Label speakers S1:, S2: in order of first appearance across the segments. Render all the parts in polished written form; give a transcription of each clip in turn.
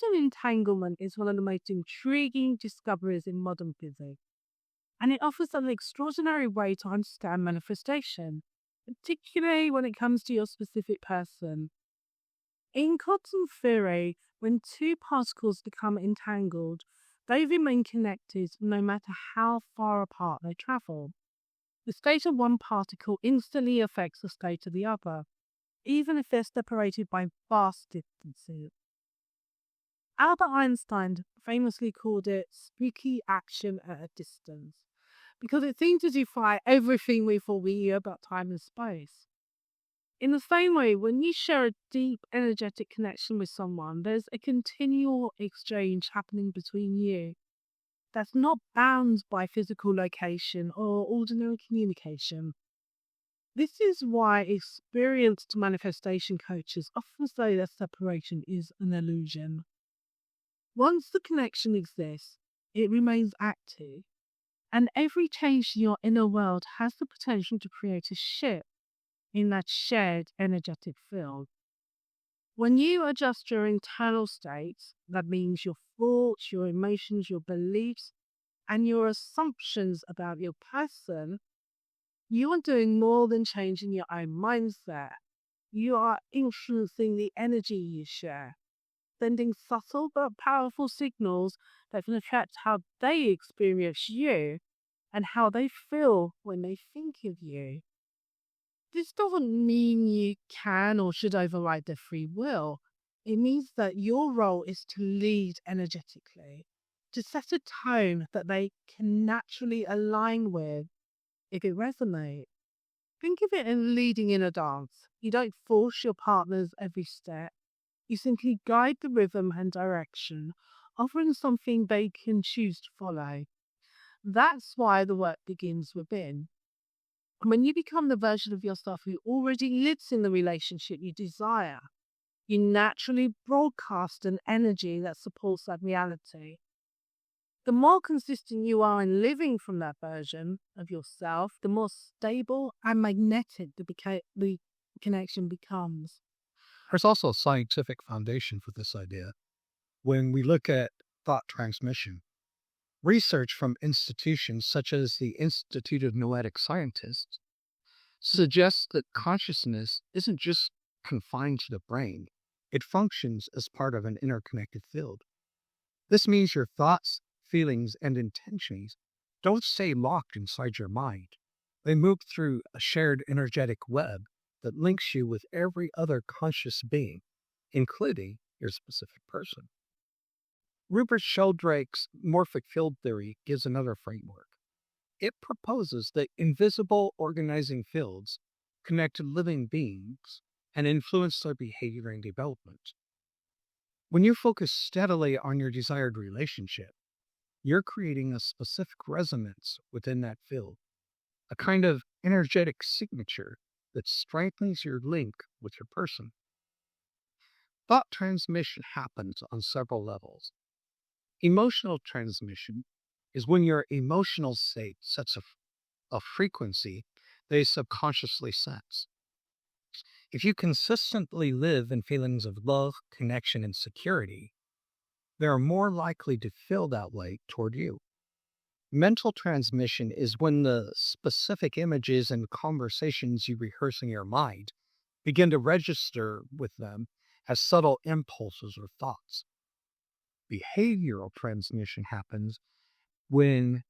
S1: Quantum entanglement is one of the most intriguing discoveries in modern physics, and it offers an extraordinary way to understand manifestation, particularly when it comes to your specific person. In quantum theory, when two particles become entangled, they remain connected no matter how far apart they travel. The state of one particle instantly affects the state of the other, even if they're separated by vast distances. Albert Einstein famously called it spooky action at a distance because it seemed to defy everything we thought we knew about time and space. In the same way, when you share a deep energetic connection with someone, there's a continual exchange happening between you that's not bound by physical location or ordinary communication. This is why experienced manifestation coaches often say that separation is an illusion. Once the connection exists, it remains active, and every change in your inner world has the potential to create a shift in that shared energetic field. When you adjust your internal states, that means your thoughts, your emotions, your beliefs, and your assumptions about your person, you are doing more than changing your own mindset. You are influencing the energy you share, sending subtle but powerful signals that can affect how they experience you and how they feel when they think of you. This doesn't mean you can or should override their free will. It means that your role is to lead energetically, to set a tone that they can naturally align with if it resonates. Think of it as leading in a dance. You don't force your partner's every step. You simply guide the rhythm and direction, offering something they can choose to follow. That's why the work begins within. When you become the version of yourself who already lives in the relationship you desire, you naturally broadcast an energy that supports that reality. The more consistent you are in living from that version of yourself, the more stable and magnetic the connection becomes.
S2: There's also a scientific foundation for this idea. When we look at thought transmission, research from institutions such as the Institute of Noetic Scientists suggests that consciousness isn't just confined to the brain, it functions as part of an interconnected field. This means your thoughts, feelings, and intentions don't stay locked inside your mind. They move through a shared energetic web that links you with every other conscious being, including your specific person. Rupert Sheldrake's morphic field theory gives another framework. It proposes that invisible organizing fields connect living beings and influence their behavior and development. When you focus steadily on your desired relationship, you're creating a specific resonance within that field, a kind of energetic signature that strengthens your link with your person. Thought transmission happens on several levels. Emotional transmission is when your emotional state sets a frequency they subconsciously sense. If you consistently live in feelings of love, connection, and security, they are more likely to feel that way toward you. Mental transmission is when the specific images and conversations you rehearse in your mind begin to register with them as subtle impulses or thoughts. Behavioral transmission happens when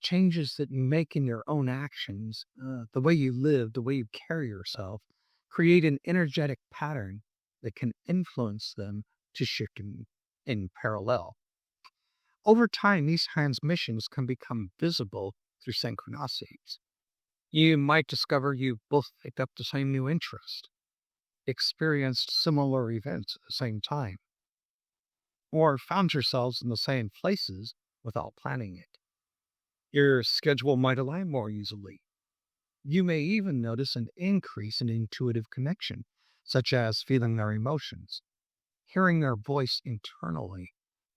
S2: changes that you make in your own actions, the way you live, the way you carry yourself, create an energetic pattern that can influence them to shift in parallel. Over time, these transmissions can become visible through synchronicities. You might discover you both picked up the same new interest, experienced similar events at the same time, or found yourselves in the same places without planning it. Your schedule might align more easily. You may even notice an increase in intuitive connection, such as feeling their emotions, hearing their voice internally,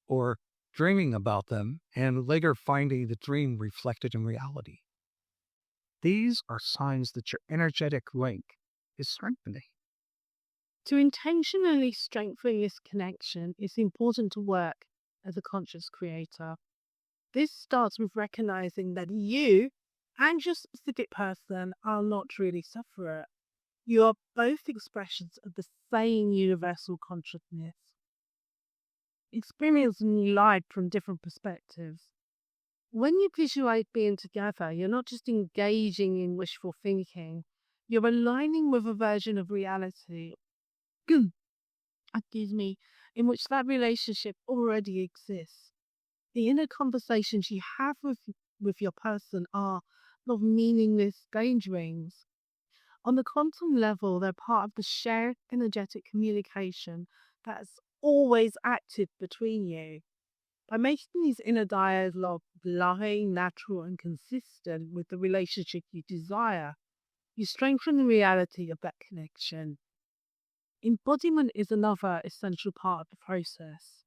S2: or dreaming about them and later finding the dream reflected in reality. These are signs that your energetic link is strengthening.
S1: To intentionally strengthen this connection, it's important to work as a conscious creator. This starts with recognizing that you and your specific person are not really separate. You are both expressions of the same universal consciousness, experiencing life from different perspectives. When you visualize being together, you're not just engaging in wishful thinking, you're aligning with a version of reality, excuse me, in which that relationship already exists. The inner conversations you have with your person are not meaningless daydreams. On the quantum level, they're part of the shared energetic communication that's always active between you. By making these inner dialogues light, natural, and consistent with the relationship you desire, you strengthen the reality of that connection. Embodiment is another essential part of the process.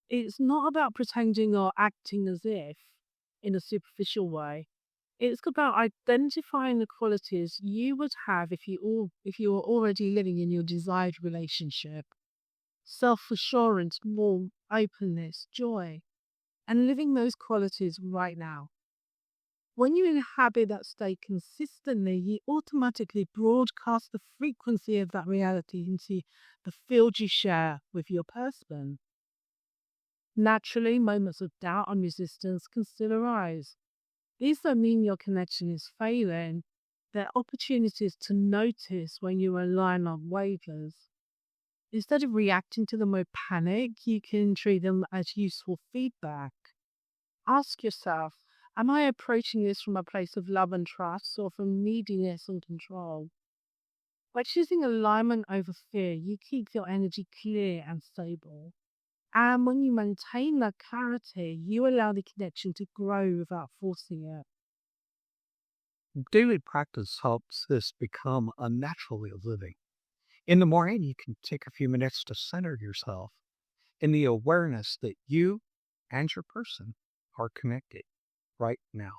S1: It's not about pretending or acting as if in a superficial way. It's about identifying the qualities you would have if you were already living in your desired relationship. Self-assurance, warmth, openness, joy, and living those qualities right now. When you inhabit that state consistently, you automatically broadcast the frequency of that reality into the field you share with your person. Naturally, moments of doubt and resistance can still arise. These don't mean your connection is failing. They're opportunities to notice when you align on wavers. Instead of reacting to them with panic, you can treat them as useful feedback. Ask yourself, am I approaching this from a place of love and trust or from neediness and control? By choosing alignment over fear, you keep your energy clear and stable. And when you maintain that clarity, you allow the connection to grow without forcing it.
S2: Daily practice helps this become a natural way of living. In the morning, you can take a few minutes to center yourself in the awareness that you and your person are connected right now.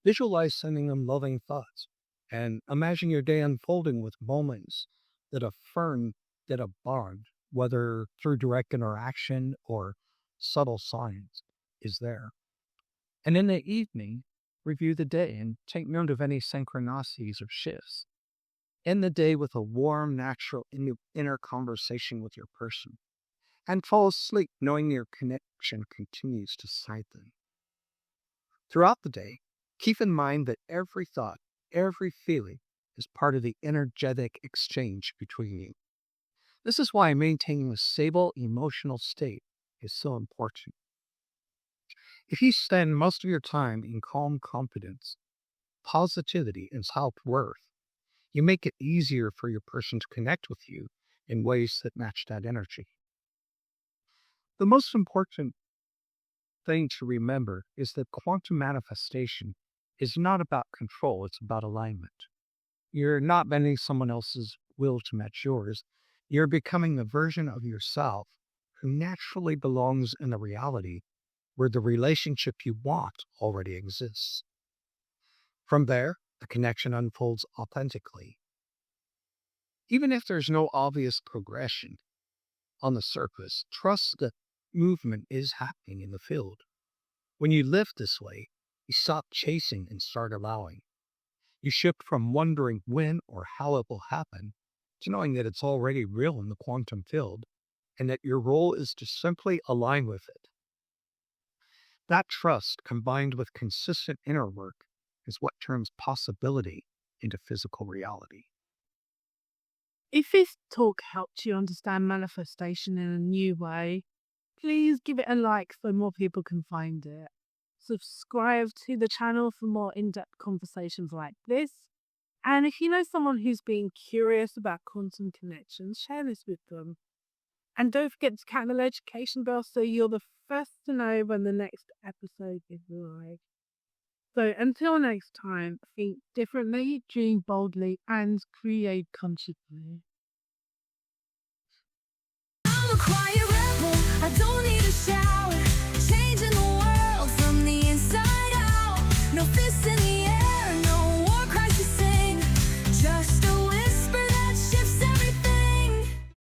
S2: Visualize sending them loving thoughts and imagine your day unfolding with moments that affirm that a bond, whether through direct interaction or subtle signs, is there. And in the evening, review the day and take note of any synchronicities or shifts. End the day with a warm, natural inner conversation with your person. And fall asleep knowing your connection continues to strengthen. Throughout the day, keep in mind that every thought, every feeling is part of the energetic exchange between you. This is why maintaining a stable emotional state is so important. If you spend most of your time in calm confidence, positivity, and self-worth, you make it easier for your person to connect with you in ways that match that energy. The most important thing to remember is that quantum manifestation is not about control, it's about alignment. You're not bending someone else's will to match yours. You're becoming the version of yourself who naturally belongs in a reality where the relationship you want already exists. From there, the connection unfolds authentically. Even if there's no obvious progression on the surface, trust that movement is happening in the field. When you live this way, you stop chasing and start allowing. You shift from wondering when or how it will happen to knowing that it's already real in the quantum field and that your role is to simply align with it. That trust, combined with consistent inner work, is what turns possibility into physical reality.
S1: If this talk helped you understand manifestation in a new way, please give it a like so more people can find it. Subscribe to the channel for more in-depth conversations like this. And if you know someone who's being curious about quantum connections, share this with them. And don't forget to tap the notification bell so you're the first to know when the next episode is live. So until next time, think differently, dream boldly, and create consciously.
S3: I'm a quiet rebel. I don't need a shout.